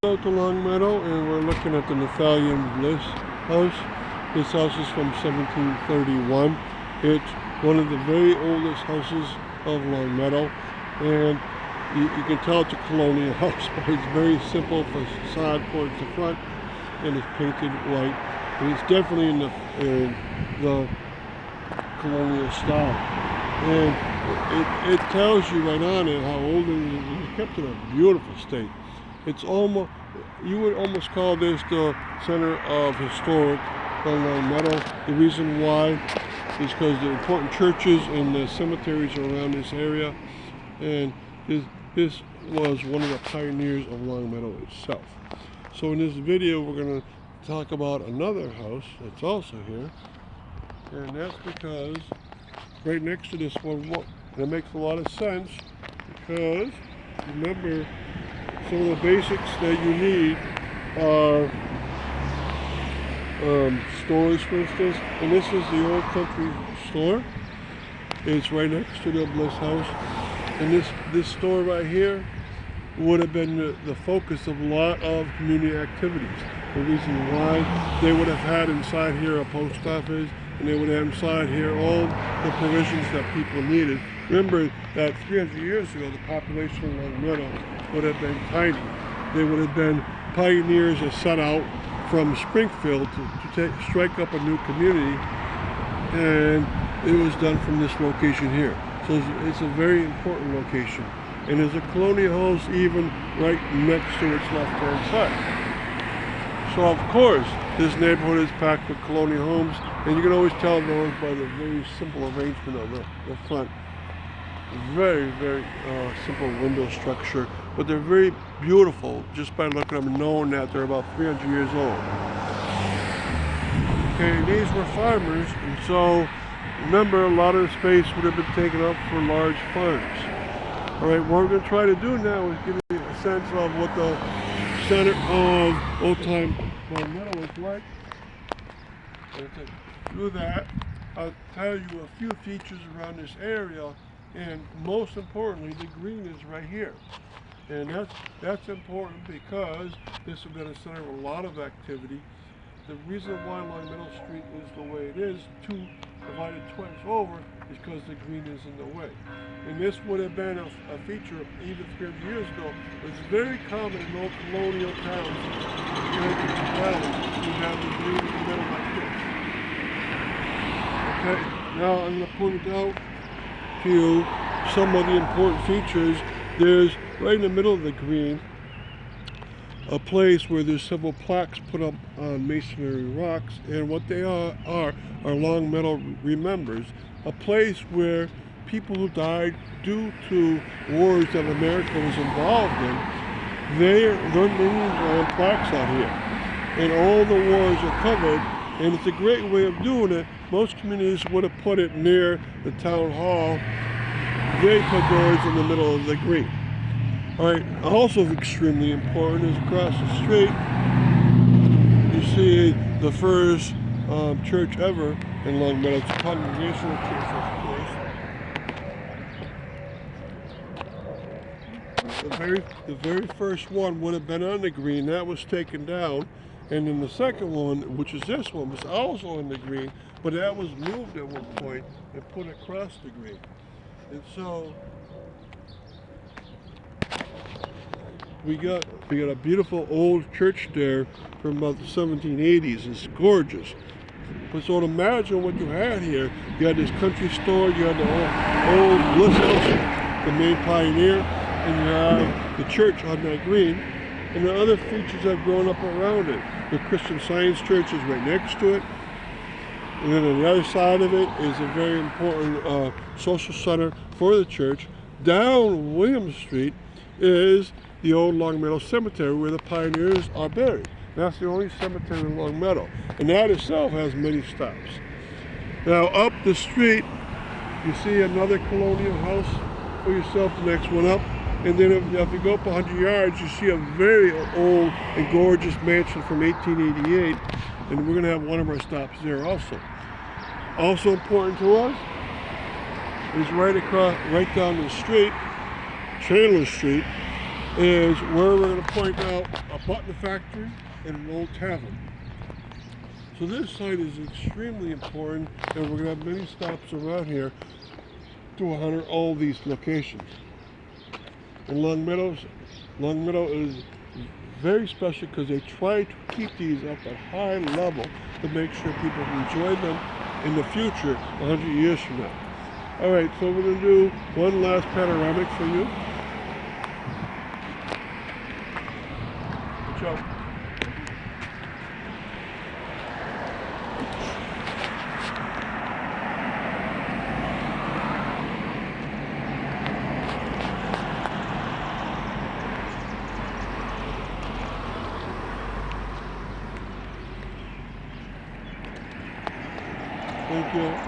Out to Longmeadow, and we're looking at the Nathaniel Bliss house. This house is from 1731. It's one of the very oldest houses of Longmeadow, and you can tell it's a colonial house, but it's very simple facade towards the front, and it's painted white. And it's definitely in the colonial style. And it tells you right on it how old it is. It's kept in a beautiful state. It's almost, you would almost call this the center of historic Longmeadow. The reason why is because the important churches and the cemeteries are around this area, and this was one of the pioneers of Longmeadow itself. So in this video we're going to talk about another house that's also here, and that's because right next to this one, and it makes a lot of sense because remember, some of the basics that you need are stores, for instance, and this is the old country store. It's right next to the Bliss house, and this store right here would have been the focus of a lot of community activities. The reason why, they would have had inside here a post office, and they would have inside here all the provisions that people needed. Remember that 300 years ago, the population of Longmeadow would have been tiny. They would have been pioneers that set out from Springfield to strike up a new community, and it was done from this location here. So it's a very important location. And there's a colonial house even right next to its left-hand side. So of course, this neighborhood is packed with colonial homes, and you can always tell those by the very simple arrangement of the front. Very, very simple window structure, but they're very beautiful just by looking at them and knowing that they're about 300 years old. Okay, these were farmers, and so remember, a lot of the space would have been taken up for large farms. All right, what we're going to try to do now is give you a sense of what the center of old-time Longmeadow is like. And to do that, I'll tell you a few features around this area, and most importantly, the green is right here. And that's important because this is going to center a lot of activity. The reason why Longmeadow Street is the way it is, two divided twice over, is because the green is in the way. And this would have been a feature even 300 years ago. It's very common in old colonial towns here in the valley to have the green in the middle like this. Okay, now I'm going to point out to you some of the important features. There's right in the middle of the green a place where there's several plaques put up on masonry rocks, and what they are Longmeadow Remembers, a place where people who died due to wars that America was involved in, their names are on plaques out here, and all the wars are covered, and it's a great way of doing it. Most communities would have put it near the town hall. They put theirs in the middle of the green. All right, also extremely important is across the street, you see the first church ever in Longmeadow. It's a congregational church, the very first one would have been on the green. That was taken down. And then the second one, which is this one, was also in the green, but that was moved at one point and put across the green. And so we got a beautiful old church there from about the 1780s. It's gorgeous. But so to imagine what you had here, you had this country store, you had the old Bliss house, the main pioneer, and you have the church on that green, and the other features have grown up around it. The Christian Science Church is right next to it, and then on the other side of it is a very important social center for the church. Down William Street is the old Longmeadow Cemetery where the pioneers are buried. That's the only cemetery in Longmeadow, and that itself has many stops. Now up the street, you see another colonial house for yourself, the next one up, and then if you go up 100 yards, you see a very old and gorgeous mansion from 1888, and we're going to have one of our stops there also. Also important to us is right down the street, Chandler Street, is where we're going to point out a button factory, and an old tavern. So this site is extremely important, and we're going to have many stops around here to honor all these locations. And Longmeadow is very special because they try to keep these up at high level to make sure people enjoy them in the future, 100 years from now. All right, so we're going to do one last panoramic for you. Good job. Thank you.